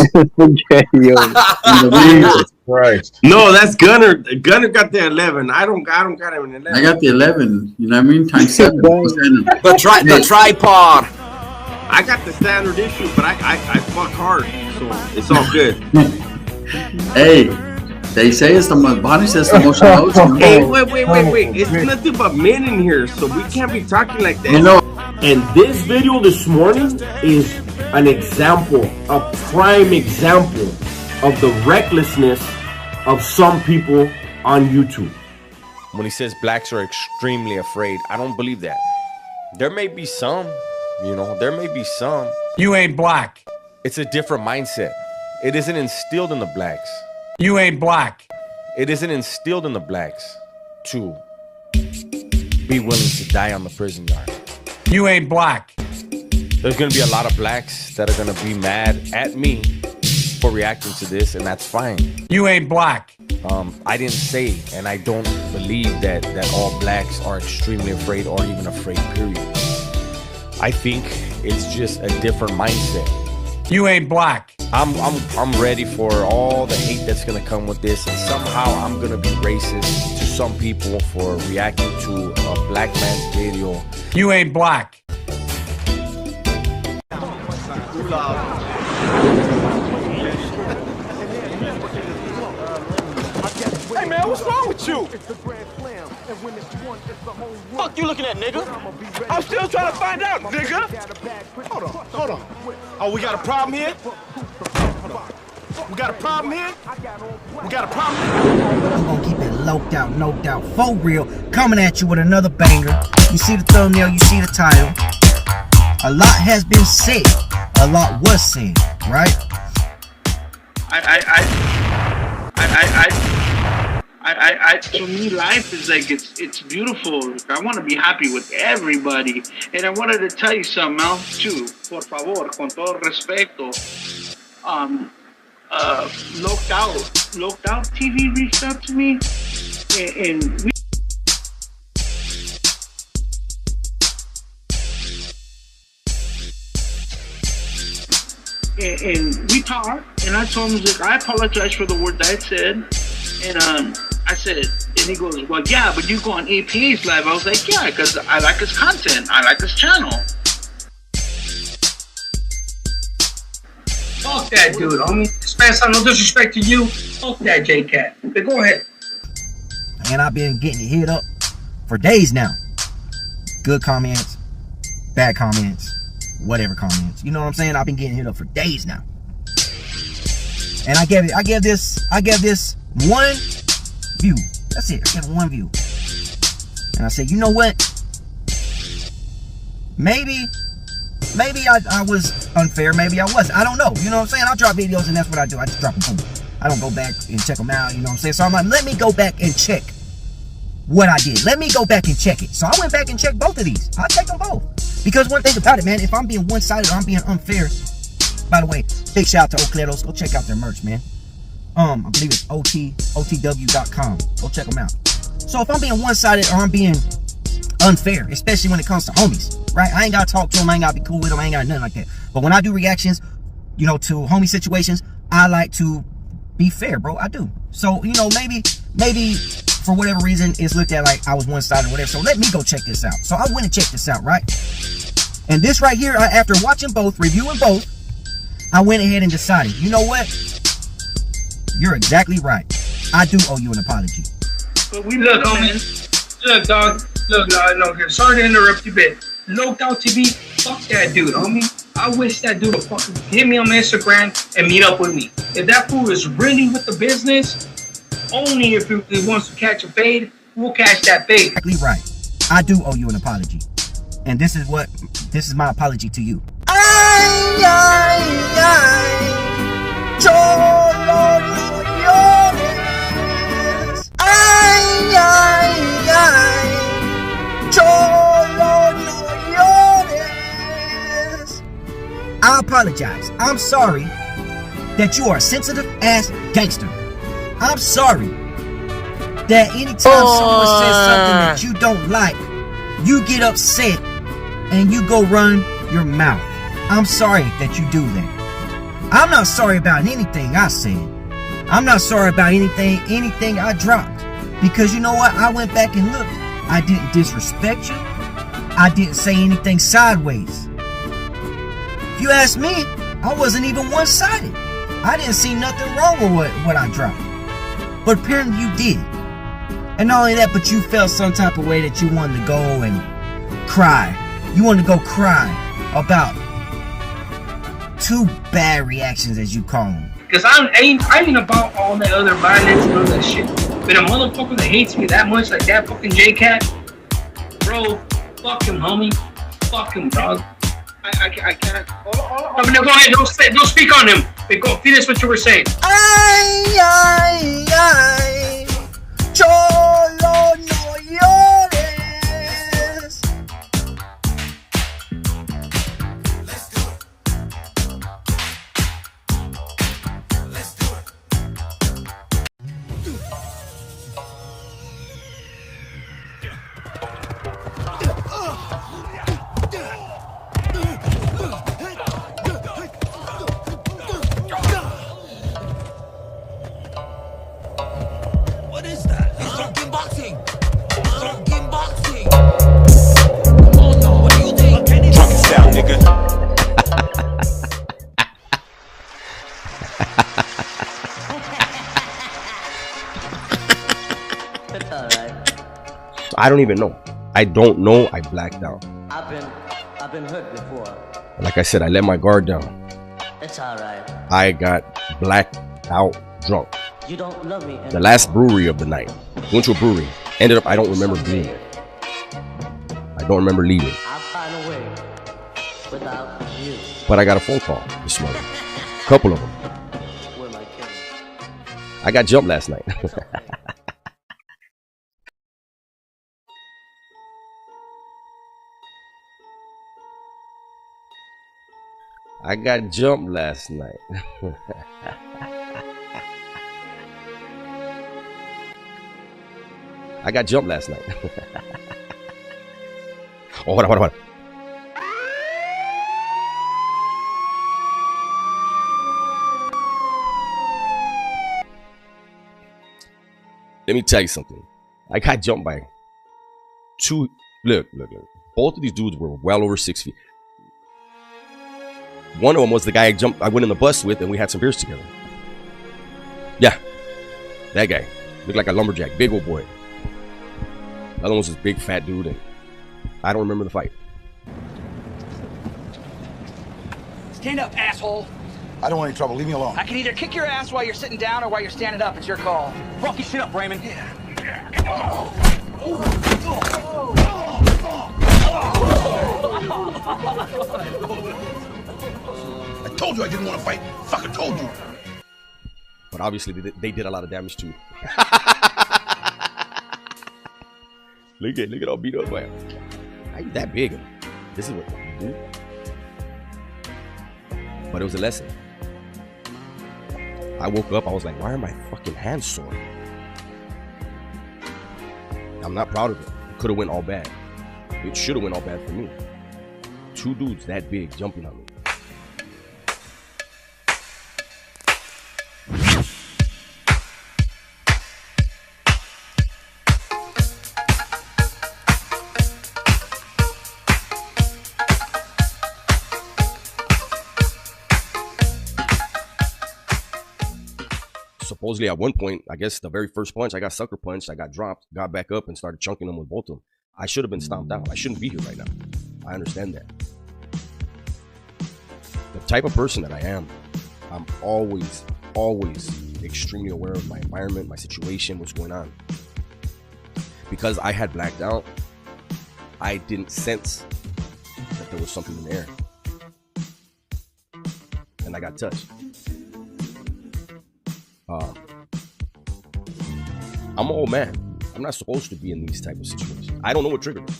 Right. No, that's Gunner. Gunner got the 11. I don't got him an 11. I got the 11. You know what I mean? Times 7. The tripod. I got the standard issue, but I fuck hard, so it's all good. Hey, they say it's the body says the most emotional. Hey, wait. It's nothing but men in here, so we can't be talking like that. You know. And this video this morning is an example, a prime example of the recklessness of some people on YouTube. When he says blacks are extremely afraid, I don't believe that. There may be some, there may be some. You ain't black. It's a different mindset. It isn't instilled in the blacks. You ain't black. It isn't instilled in the blacks to be willing to die on the prison yard. You ain't black. There's going to be a lot of blacks that are going to be mad at me for reacting to this, and that's fine. You ain't black. I didn't say, and I don't believe that all blacks are extremely afraid or even afraid, period. I think it's just a different mindset. You ain't black. I'm ready for all the hate that's gonna come with this, and somehow I'm gonna be racist to some people for reacting to a black man's video. You ain't black. Hey man, what's wrong with you? Fuck you looking at, nigga? I'm still trying to find out, nigga. Hold on. Oh, we got a problem here? We got a problem here? We got a problem here? I'm gonna keep it loped out, no doubt, for real. Coming at you with another banger. You see the thumbnail, you see the title. A lot has been said. A lot was said, right? To me, life is like it's beautiful. I want to be happy with everybody, and I wanted to tell you something else too. Por favor, con todo respeto. Loped Out TV reached out to me, and we talked, and I told him, like, I apologize for the word that I said, and I said, and he goes, well, yeah, but you go on APA's live. I was like, yeah, because I like his content. I like his channel. Fuck that dude, homie. This man's no disrespect to you. Fuck that J-Cat. Okay, go ahead. And I've been getting hit up for days now. Good comments, bad comments, whatever comments. You know what I'm saying? I've been getting hit up for days now. And I gave this one view. That's it. I gave it one view. And I said, you know what? Maybe I was unfair. Maybe I wasn't. I don't know. You know what I'm saying? I'll drop videos and that's what I do. I just drop them. Boom. I don't go back and check them out. You know what I'm saying? So I'm like, let me go back and check what I did. Let me go back and check it. So I went back and checked both of these. I checked them both. Because one thing about it, man, if I'm being one-sided or I'm being unfair, by the way, big shout out to Ocleros. Go check out their merch, man. I believe it's otw.com. Go check them out. So if I'm being one-sided or I'm being unfair, especially when it comes to homies, right? I ain't gotta talk to them, I ain't gotta be cool with them, I ain't got nothing like that. But when I do reactions, to homie situations, I like to be fair, bro. I do. So, maybe for whatever reason, it's looked at like I was one-sided or whatever. So let me go check this out. So I went and checked this out, right? And this right here, after watching both, reviewing both, I went ahead and decided, you know what? You're exactly right. I do owe you an apology. But we look, homie. Look, dog. Look, no, sorry to interrupt you, but Loped Out TV, fuck that dude, homie. I wish that dude would fucking hit me on Instagram and meet up with me. If that fool is really with the business, only if he wants to catch a fade, we'll catch that fade. Exactly right. I do owe you an apology. And this is my apology to you. I apologize. I'm sorry that you are a sensitive ass gangster. I'm sorry that anytime someone says something that you don't like, you get upset and you go run your mouth. I'm sorry that you do that. I'm not sorry about anything I said. I'm not sorry about anything I dropped. Because you know what? I went back and looked. I didn't disrespect you. I didn't say anything sideways. If you ask me, I wasn't even one-sided. I didn't see nothing wrong with what I dropped. But apparently you did. And not only that, but you felt some type of way that you wanted to go and cry. You wanted to go cry about two bad reactions, as you call them. Cause I ain't about all that other violence and all that shit. But a motherfucker that hates me that much, like that fucking J-Cat, bro, fuck him, homie. Fuck him, dog. I can't. I mean, no, go ahead. Don't speak on him. Wait, go finish what you were saying. Ay, ay, ay. Cholo, no llores. What is that? He's talking boxing. Talking boxing. Come on now, what do you think? Drunk as hell, nigga. It's alright. I don't even know. I don't know. I blacked out. I've been hurt before. Like I said, I let my guard down. It's alright. I got blacked out drunk. You don't love me anymore. The last brewery of the night. Went to a brewery. Ended up, I don't remember being. I don't remember leaving. I'll find a way without you. But I got a phone call this morning. Couple of them. Where my kids? I got jumped last night. I got jumped last night. I got jumped last night. Oh, hold on. Let me tell you something. I got jumped by two. Look. Both of these dudes were well over 6 feet. One of them was the guy I went in the bus with, and we had some beers together. Yeah, that guy looked like a lumberjack, big old boy. The other one was this big fat dude, and I don't remember the fight. Stand up, asshole. I don't want any trouble. Leave me alone. I can either kick your ass while you're sitting down or while you're standing up. It's your call. Fuck your shit up, Raymond. Yeah. I told you I didn't want to fight. Fucking told you. But obviously, they did a lot of damage too. Look at all beat up, man. How you that big? This is what you do. But it was a lesson. I woke up, I was like, why are my fucking hands sore? I'm not proud of it. It could have went all bad. It should have went all bad for me. Two dudes that big jumping on me. Supposedly at one point, I guess the very first punch, I got sucker punched, I got dropped, got back up and started chunking them with both of them. I should have been stomped out. I shouldn't be here right now. I understand that. The type of person that I am, I'm always extremely aware of my environment, my situation, what's going on. Because I had blacked out, I didn't sense that there was something in the air. And I got touched. I'm an old man. I'm not supposed to be in these type of situations. I don't know what triggered it.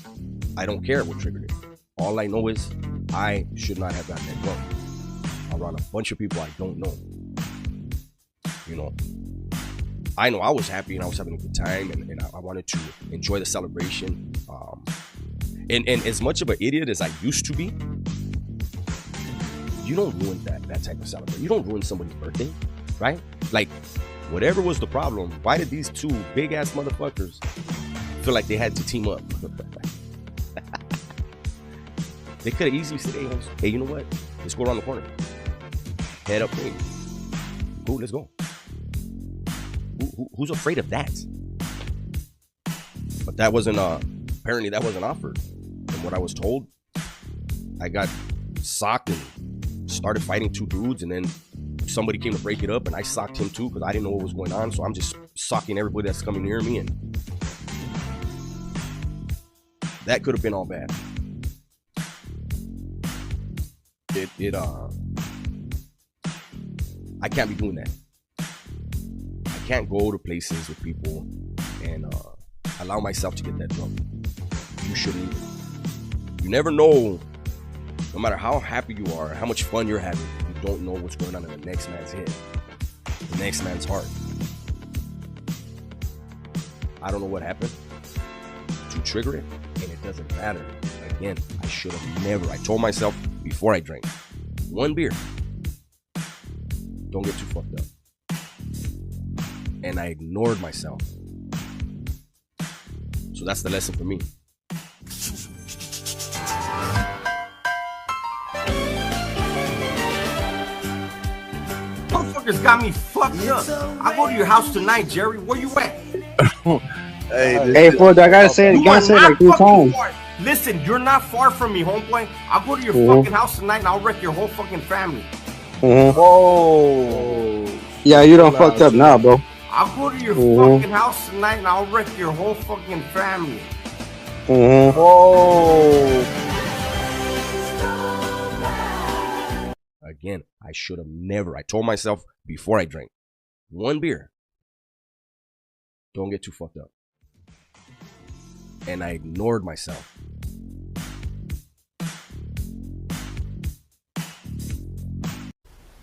I don't care what triggered it. All I know is I should not have gotten that drunk around a bunch of people I don't know. You know, I know I was happy and I was having a good time, and I wanted to enjoy the celebration. And as much of an idiot as I used to be, you don't ruin that type of celebration. You don't ruin somebody's birthday, right? Like, whatever was the problem, why did these two big ass motherfuckers feel like they had to team up? They could have easily said, hey, you know what? Let's go around the corner. Head up, hey. Cool, let's go. Who's afraid of that? But that wasn't, apparently that wasn't offered. From what I was told, I got socked and started fighting two dudes, and then somebody came to break it up, and I socked him too because I didn't know what was going on. So I'm just socking everybody that's coming near me, and that could have been all bad. I can't be doing that. I can't go to places with people and allow myself to get that drunk. You shouldn't either. You never know, no matter how happy you are, how much fun you're having, you don't know what's going on in the next man's head, the next man's heart. I don't know what happened to trigger it, and it doesn't matter. Again, I should have never. I told myself before I drank, 1 beer. Don't get too fucked up. And I ignored myself. So that's the lesson for me. Motherfuckers got me fucked up. I go to your house tonight, Jerry. Where you at? Hey, Ford, I gotta say it again. Say it like 3 times. Listen, you're not far from me, homeboy. I'll go to your fucking house tonight and I'll wreck your whole fucking family. Whoa. Yeah, you done fucked up now, bro. I'll go to your fucking house tonight and I'll wreck your whole fucking family. Whoa. Again, I should have never. I told myself before I drank, 1 beer. Don't get too fucked up. And I ignored myself.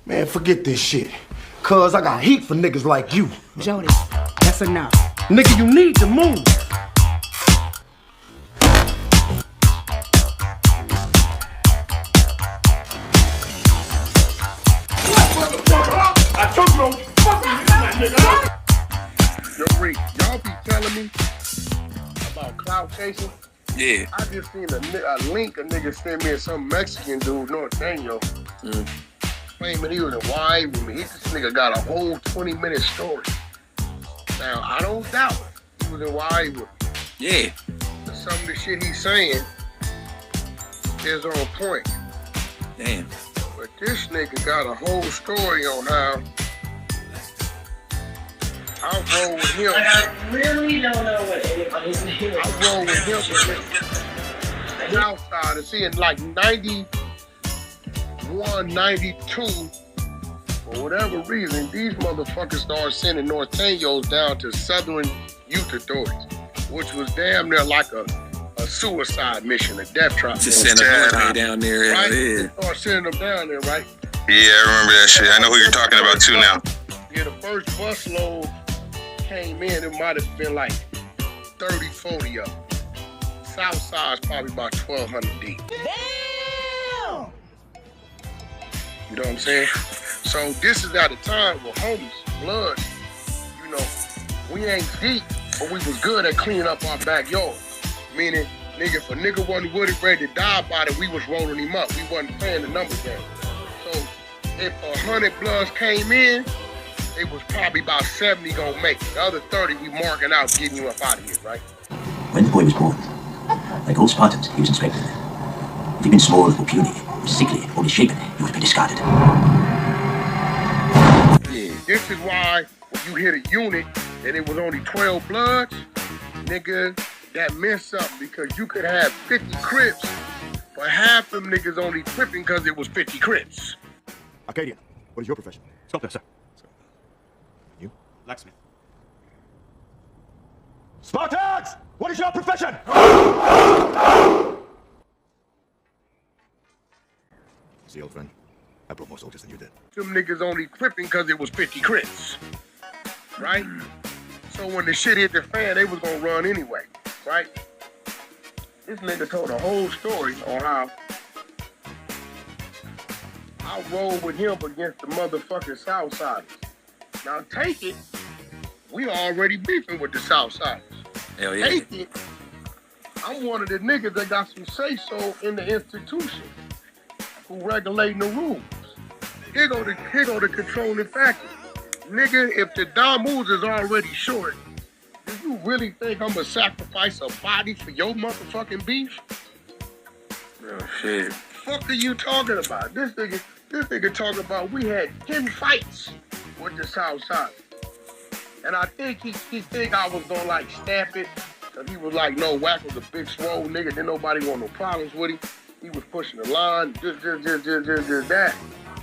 Man, forget this shit. Cuz I got heat for niggas like you. Jody, that's enough. Nigga, you need to move. I took no fucking nigga. Yo, Rick, y'all be telling me about clout chasing? Yeah. I just seen a link a nigga sent me of some Mexican dude, Norteño, claiming he was in Hawaii with me. This nigga got a whole 20-minute story. Now, I don't doubt he was in Hawaii with me. Yeah. But some of the shit he's saying is on point. Damn. But this nigga got a whole story on how I roll with him. I really don't know what anybody's doing. I roll with him with the outside and seeing like 91, 92, for whatever reason, these motherfuckers started sending Norteños down to Southern Youth Authorities, which was damn near like a suicide mission, a death trap. To send them down there. Right? Yeah. They started sending them down there, right? Yeah, I remember that shit. I know who you're talking about too now. Yeah, the first busload came in, it might have been like 30, 40 of them. South side's probably about 1,200 deep. Damn! You know what I'm saying? So this is at a time where homies, blood, you know, we ain't deep, but we was good at cleaning up our backyard. Meaning, nigga, if a nigga wasn't with it, ready to die about it, we was rolling him up. We wasn't playing the number game. So if 100 bloods came in, it was probably about 70 gonna make it. The other 30 we marking out, getting you up out of here, right? When the boy was born, like all Spartans, he was inspected. If he'd been small or puny, sickly, or misshapen, he would be discarded. Yeah, this is why when you hit a unit and it was only 12 bloods, nigga, that meant something because you could have 50 Crips, but half them niggas only tripping because it was 50 Crips. Arcadian, what is your profession? Stop there, sir. You? Blacksmith. Spartans! What is your profession? See, old friend, I brought more soldiers than you did. Them niggas only tripping because it was 50 Crips, right? So when the shit hit the fan, they was gonna run anyway, right? This nigga told a whole story on how I rolled with him against the motherfucking Southsiders. Now take it, we already beefing with the Southsiders. Hell yeah. Take it, I'm one of the niggas that got some say-so in the institution who regulating the rules. Here go the controlling factor. Nigga, if the Damus is already short, do you really think I'm gonna sacrifice a body for your motherfucking beef? Oh, shit. fuck are you talking about? This nigga talking about we had 10 fights with the South Side. And I think he think I was gonna like stamp it. Cause he was like, no, Wack was a big swole nigga. Didn't nobody want no problems with him. He was pushing the line, just that.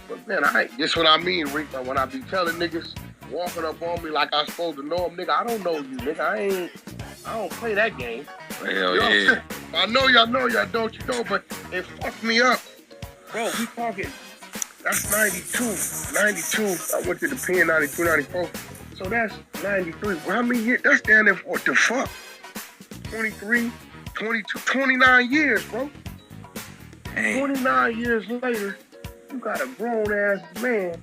But man, this what I mean, Rick. When I be telling niggas walking up on me like I supposed to know him, nigga, I don't know you, nigga. I don't play that game. Hell yeah. I know y'all don't, you know, but it fucked me up. Bro, we talking, that's 92. I went to the pen 92, 94. So that's 93. Well, how many years? That's down there for what the fuck? 23, 22, 29 years, bro. 29 years later, you got a grown-ass man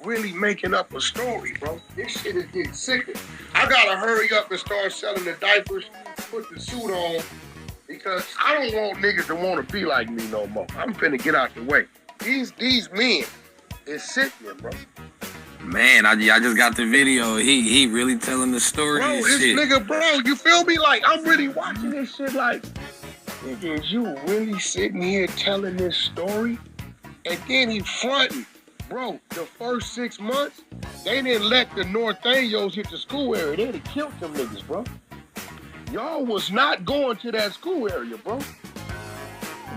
really making up a story, bro. This shit is getting sicker. I gotta hurry up and start selling the diapers, put the suit on, because I don't want niggas to want to be like me no more. I'm finna get out the way. These men is sickening, bro. Man, I just got the video. He really telling the story. Bro, and this shit. nigga, bro, you feel me? Like, I'm really watching this shit like, nigga, is you really sitting here telling this story? And then he fronting. Bro, the first 6 months, they didn't let the Norteños hit the school area. They'd have killed them niggas, bro. Y'all was not going to that school area, bro.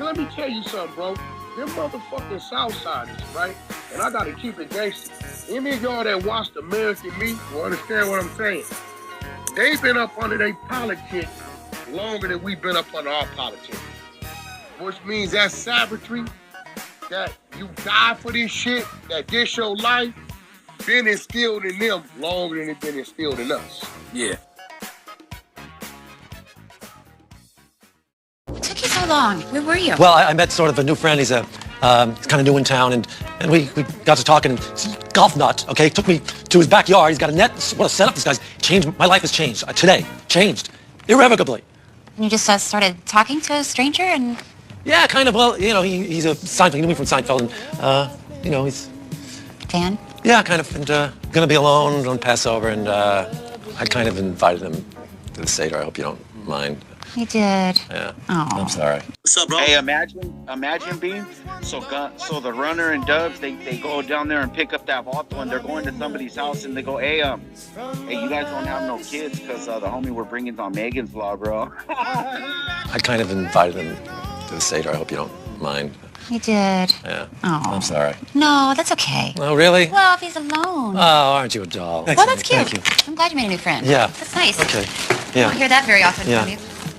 Let me tell you something, bro. Them motherfucking Southsiders, right? And I gotta keep it gangster. Any of y'all that watched American Meat will understand what I'm saying. They've been up under their politics longer than we've been up under our politics. Which means that savagery, that you die for this shit, that this your life, been instilled in them longer than it's been instilled in us. Yeah. Took you so long. Where were you? Well, I met sort of a new friend. He's kind of new in town, and we got to talking. And he's a golf nut. Okay, took me to his backyard. He's got a net. What a setup this guy's changed. My life has changed today. Changed irrevocably. And you just started talking to a stranger and. Yeah, kind of. Well, you know, he's a Seinfeld. He knew me from Seinfeld, and you know, he's fan. Yeah, kind of. And gonna be alone on Passover, and I kind of invited him to the Seder. I hope you don't mind. You did. Yeah. Oh. I'm sorry. What's up, bro? Hey, imagine being so the runner and Dubs, they go down there and pick up that vato, and they're going to somebody's house, and they go, hey, you guys don't have no kids because the homie we're bringing on Megan's Law, bro. I kind of invited him to the Seder. I hope you don't mind. You did. Yeah. Oh. I'm sorry. No, that's okay. Oh, really? Well, if he's alone. Oh, aren't you a doll? Well, that's cute. Thank you. I'm glad you made a new friend. Yeah. That's nice. Okay. I Yeah. don't hear that very often Yeah. from you.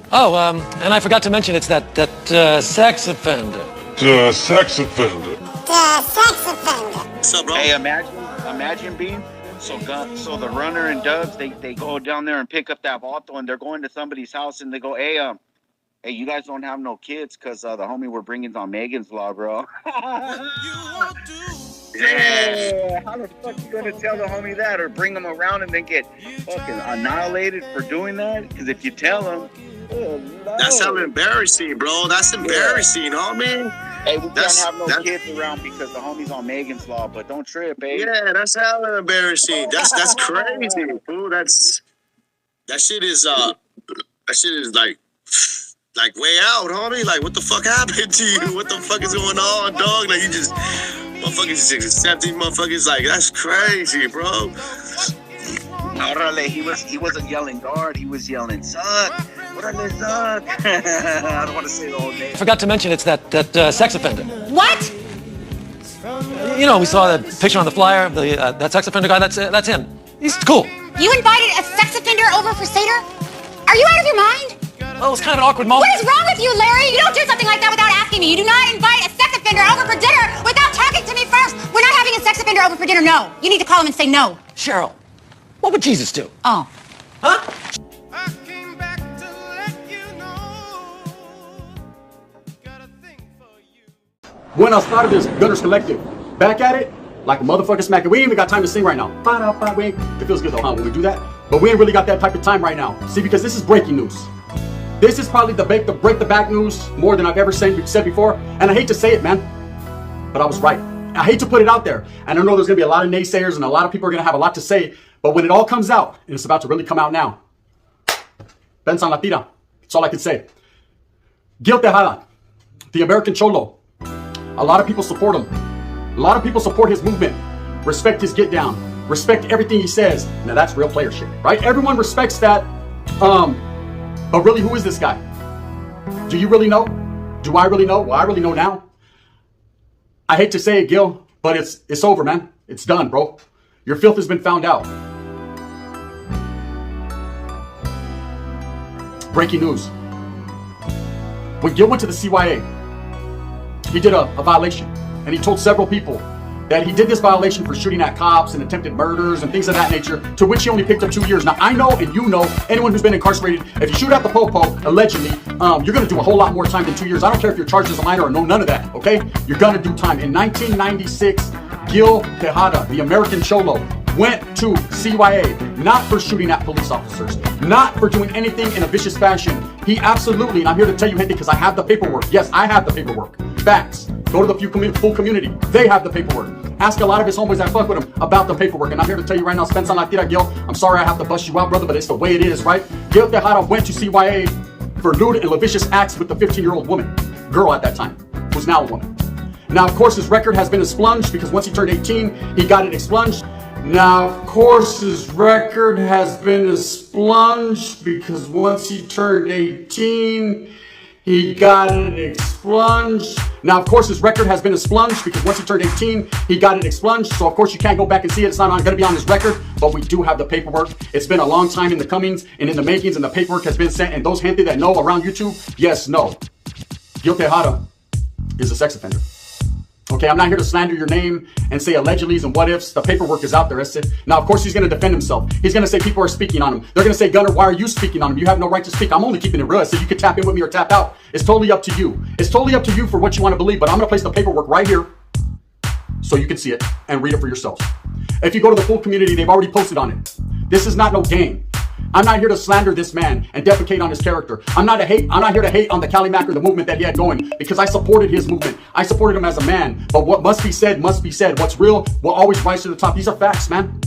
Oh, and I forgot to mention it's that sex offender. The sex offender. What's up, bro? Hey, imagine being so the runner and Dubs, they go down there and pick up that vato, and they're going to somebody's house, and they go, hey, you guys don't have no kids because the homie we're bringing on Megan's Law, bro. Yeah, how the fuck you gonna tell the homie that or bring him around and then get fucking annihilated for doing that? Because if you tell him, That's hella embarrassing, bro. That's embarrassing, homie. Hey, we can't have no kids around because the homie's on Megan's Law, but don't trip, eh? Yeah, that's hella embarrassing. That's crazy, bro. That shit is like way out, homie. Like, what the fuck happened to you? What the fuck is going on, dog? Like, you just motherfuckers just accepting motherfuckers. Like, that's crazy, bro. He wasn't yelling guard. He was yelling suck. Orale, suck. I don't want to say the whole name. I forgot to mention it's that sex offender. What? You know, we saw the picture on the flyer. That sex offender guy. That's him. He's cool. You invited a sex offender over for Seder? Are you out of your mind? Well, it was kind of an awkward moment. What is wrong with you, Larry? You don't do something like that without asking me. You do not invite a sex offender over for dinner without talking to me first. We're not having a sex offender over for dinner, no. You need to call him and say no. Cheryl, what would Jesus do? Oh. Huh? Buenas tardes, Gunners Collective. Back at it, like a motherfucking smacker. We ain't even got time to sing right now. It feels good though, huh, when we do that? But we ain't really got that type of time right now. See, because this is breaking news. This is probably the break the back news more than I've ever said before. And I hate to say it, man, but I was right. I hate to put it out there. And I know there's gonna be a lot of naysayers and a lot of people are gonna have a lot to say. But when it all comes out, and it's about to really come out now, Pensa la tira. That's all I can say. Guilt de jala. The American Cholo. A lot of people support him. A lot of people support his movement. Respect his get down. Respect everything he says. Now that's real player shit, right? Everyone respects that. But really, who is this guy? Do you really know? Do I really know? Well, I really know now. I hate to say it, Gil, but it's over, man. It's done, bro. Your filth has been found out. Breaking news. When Gil went to the CYA, he did a violation, and he told several people that he did this violation for shooting at cops and attempted murders and things of that nature, to which he only picked up 2 years. Now, I know, and you know, anyone who's been incarcerated, if you shoot at the popo, allegedly, you're going to do a whole lot more time than 2 years. I don't care if you're charged as a minor or no, none of that, okay? You're going to do time. In 1996, Gil Tejada, the American Cholo, went to CYA, not for shooting at police officers, not for doing anything in a vicious fashion. He absolutely, and I'm here to tell you, gente, because I have the paperwork. Yes, I have the paperwork. Facts. Go to the full community. They have the paperwork. Ask a lot of his homeboys that fuck with him about the paperwork. And I'm here to tell you right now, Spencer Latira, Gil, I'm sorry I have to bust you out, brother, but it's the way it is, right? Gil Tejada went to CYA for lewd and lascivious acts with the 15-year-old woman, girl at that time, who's now a woman. Now, of course, his record has been expunged because once he turned 18, he got it expunged. Now, of course, his record has been expunged because once he turned 18, he got it expunged. Now, of course, his record has been expunged because once he turned 18, he got it expunged. So, of course, you can't go back and see it. It's not going to be on his record, but we do have the paperwork. It's been a long time in the comings and in the makings, and the paperwork has been sent. And those gente that know around YouTube, yes, no. Gil Tejada is a sex offender. Okay, I'm not here to slander your name and say allegedlys and what ifs. The paperwork is out there. That's it. Now, of course, he's going to defend himself. He's going to say people are speaking on him. They're going to say, Gunner, why are you speaking on him? You have no right to speak. I'm only keeping it real. I said you can tap in with me or tap out. It's totally up to you. It's totally up to you for what you want to believe. But I'm going to place the paperwork right here so you can see it and read it for yourselves. If you go to the full community, they've already posted on it. This is not no game. I'm not here to slander this man and defecate on his character. I'm not here to hate on the Cali Mac or the movement that he had going, because I supported his movement. I supported him as a man. But what must be said, must be said. What's real will always rise to the top. These are facts, man.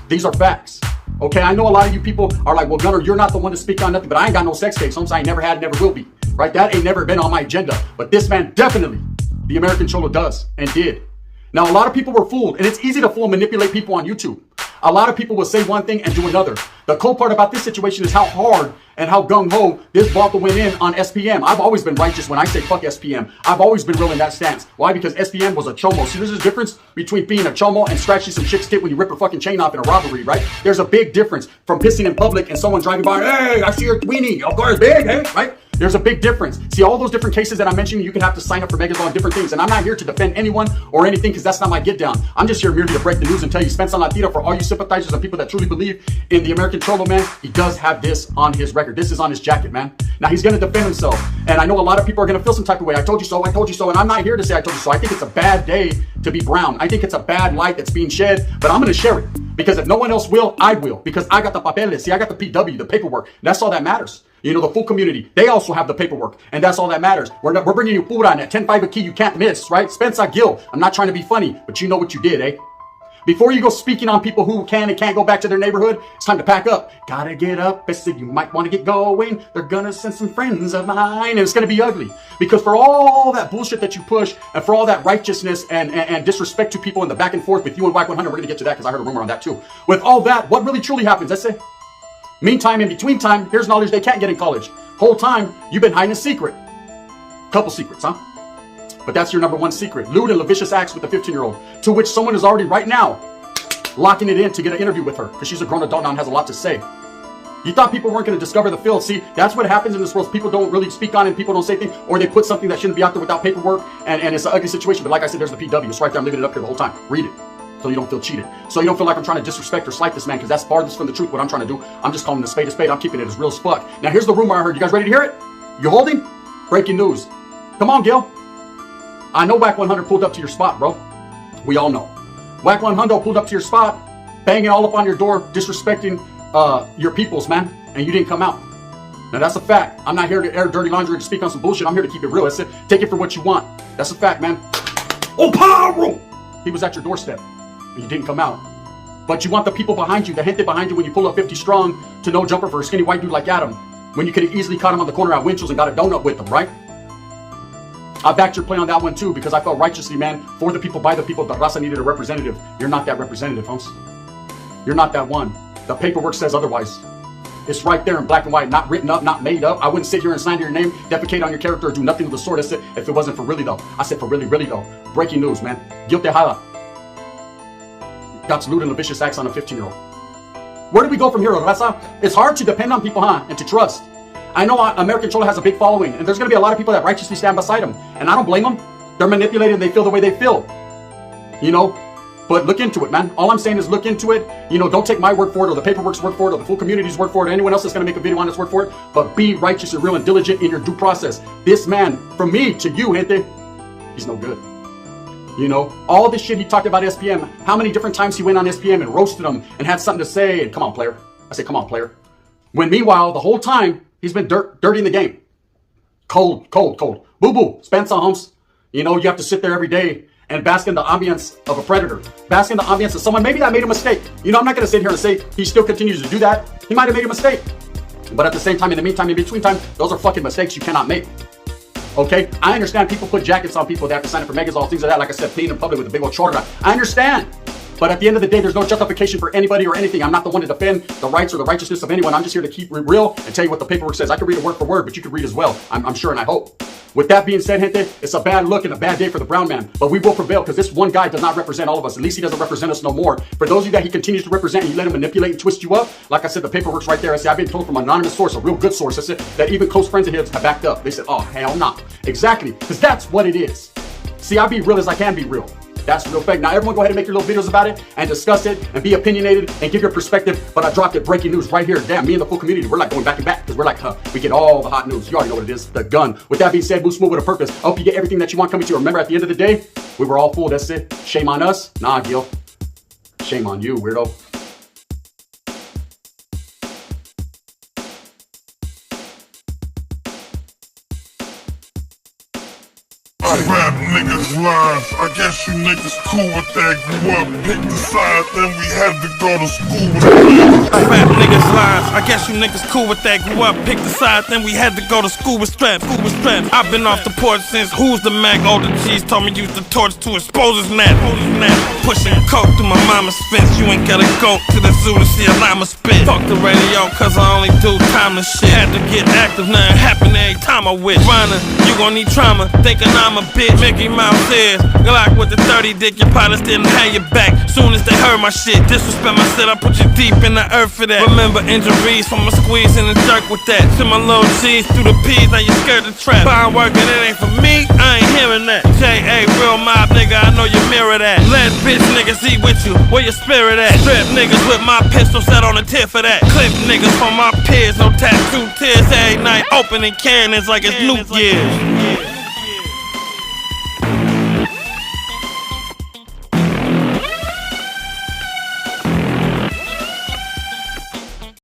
These are facts. Okay, I know a lot of you people are like, well, Gunner, you're not the one to speak on nothing, but I ain't got no sex tapes. Something I never had, never will be. Right? That ain't never been on my agenda. But this man definitely, the American Cholo, does and did. Now, a lot of people were fooled, and it's easy to fool and manipulate people on YouTube. A lot of people will say one thing and do another. The cool part about this situation is how hard and how gung-ho this Balta went in on SPM. I've always been righteous when I say fuck SPM. I've always been real in that stance. Why? Because SPM was a chomo. See, there's a difference between being a chomo and scratching some chick's tit when you rip a fucking chain off in a robbery, right? There's a big difference from pissing in public and someone driving by, hey, I see your weenie, your car is big, hey, right? There's a big difference. See, all those different cases that I'm mentioning, you can have to sign up for megas on different things. And I'm not here to defend anyone or anything, because that's not my get down. I'm just here merely to break the news and tell you, Spencer Latira, for all you sympathizers and people that truly believe in the American Cholo, man, he does have this on his record. This is on his jacket, man. Now, he's going to defend himself. And I know a lot of people are going to feel some type of way. I told you so, I told you so. And I'm not here to say I told you so. I think it's a bad day to be brown. I think it's a bad light that's being shed, but I'm going to share it. Because if no one else will, I will. Because I got the papeles. See, I got the PW, the paperwork. That's all that matters. You know, the full community, they also have the paperwork, and that's all that matters. We're bringing you pura and that 10-5 a key you can't miss, right? Spencer Gil, I'm not trying to be funny, but you know what you did, eh? Before you go speaking on people who can and can't go back to their neighborhood, it's time to pack up. Gotta get up, so you might want to get going. They're gonna send some friends of mine, and it's gonna be ugly. Because for all that bullshit that you push, and for all that righteousness and disrespect to people in the back and forth with you and Wack100, we're gonna get to that because I heard a rumor on that too. With all that, what really truly happens, let's say? Meantime, in between time, here's knowledge they can't get in college. Whole time, you've been hiding a secret. Couple secrets, huh? But that's your number one secret. Lewd and lascivious acts with a 15-year-old, to which someone is already right now locking it in to get an interview with her, because she's a grown adult now and has a lot to say. You thought people weren't going to discover the field. See, that's what happens in this world. People don't really speak on it, people don't say things, or they put something that shouldn't be out there without paperwork, and it's an ugly situation. But like I said, there's the PW. It's right there. I'm leaving it up here the whole time. Read it. So you don't feel cheated. So you don't feel like I'm trying to disrespect or slight this man, because that's farthest from the truth what I'm trying to do. I'm just calling it a spade a spade. I'm keeping it as real as fuck. Now here's the rumor I heard. You guys ready to hear it? You holding? Breaking news. Come on, Gil. I know Wack100 pulled up to your spot, bro. We all know. Wack100 pulled up to your spot, banging all up on your door, disrespecting your peoples, man. And you didn't come out. Now that's a fact. I'm not here to air dirty laundry or to speak on some bullshit. I'm here to keep it real. That's it. Take it for what you want. That's a fact, man. Oh, power! He was at your doorstep. You didn't come out. But you want the people behind you, the gente behind you, when you pull up 50 strong, to no jumper for a skinny white dude like Adam, when you could have easily caught him on the corner at Winchell's and got a donut with him, right? I backed your play on that one too because I felt righteously, man, for the people, by the people. The raza needed a representative. You're not that representative, Holmes. You're not that one. The paperwork says otherwise. It's right there in black and white, not written up, not made up. I wouldn't sit here and slander your name, defecate on your character, or do nothing of the sort. I said, if it wasn't for really though. I said for really, really though. Breaking news, man. Guilty hala. Got lewd and vicious acts on a 15-year-old. Where do we go from here, raza? It's hard to depend on people, huh? And to trust. I know American Cholo has a big following, and there's going to be a lot of people that righteously stand beside him, and I don't blame them. They're manipulated and they feel the way they feel, you know, but look into it, man. All I'm saying is look into it. You know, don't take my word for it or the paperwork's word for it or the full community's word for it or anyone else that's going to make a video on this word for it, but be righteous and real and diligent in your due process. This man, from me to you, gente, he's no good. You know, all this shit he talked about SPM, how many different times he went on SPM and roasted him and had something to say, and come on, player. I say, come on, player. When meanwhile, the whole time, he's been dirty in the game. Cold, cold, cold. Boo-boo, Spencer Holmes. You know, you have to sit there every day and bask in the ambience of a predator. Bask in the ambience of someone maybe that made a mistake. You know, I'm not going to sit here and say he still continues to do that. He might have made a mistake. But at the same time, in the meantime, in between time, those are fucking mistakes you cannot make. Okay? I understand people put jackets on people. They have to sign up for magazines, things like that. Like I said, clean in public with a big old chorra. I understand. But at the end of the day, there's no justification for anybody or anything. I'm not the one to defend the rights or the righteousness of anyone. I'm just here to keep it real and tell you what the paperwork says. I can read it word for word, but you can read as well. I'm sure and I hope. With that being said, gente, it's a bad look and a bad day for the brown man. But we will prevail because this one guy does not represent all of us. At least he doesn't represent us no more. For those of you that he continues to represent and you let him manipulate and twist you up, like I said, the paperwork's right there. I said, I've been told from an anonymous source, a real good source, I said, that even close friends of his have backed up. They said, oh, hell no. Exactly, because that's what it is. See, I be real as I can be real. That's real fake. Now, everyone go ahead and make your little videos about it and discuss it and be opinionated and give your perspective. But I dropped it, breaking news right here. Damn, me and the full community, we're like going back and back because we're like, we get all the hot news. You already know what it is, the gun. With that being said, move smooth with a purpose. I hope you get everything that you want coming to you. Remember, at the end of the day, we were all fooled. That's it. Shame on us? Nah, Gil. Shame on you, weirdo. Rap niggas lines, I guess you niggas cool with that. Grew up, picked a side, then we had to go to school with that. Rap niggas lines, I guess you niggas cool with that. Grew up, picked a side, then we had to go to school with straps. I've been off the porch since Who's the Mac? Older G's told me use the torch to expose his nap. Pushing coke through my mama's fence. You ain't gotta go to the zoo to see a llama spit. Fuck the radio, cause I only do timeless shit. Had to get active, nothing happen every time I wish. Runner, you gon' need trauma, thinking I'm a bitch. Mickey Mouse says, Glock with the 30 dick, your pilots didn't have your back. Soon as they heard my shit, disrespect my set, I put you deep in the earth for that. Remember injuries from a squeeze and a jerk with that. Send my little G's through the P's, now you scared to trap. Fine working, it ain't for me, I ain't hearing that. J.A. real mob nigga, I know you mirror that. Let bitch niggas eat with you, where your spirit at? Strip niggas with my pistol set on the tip for that. Clip niggas from my peers, no tattoo tears every night, opening cannons like it's New Year's.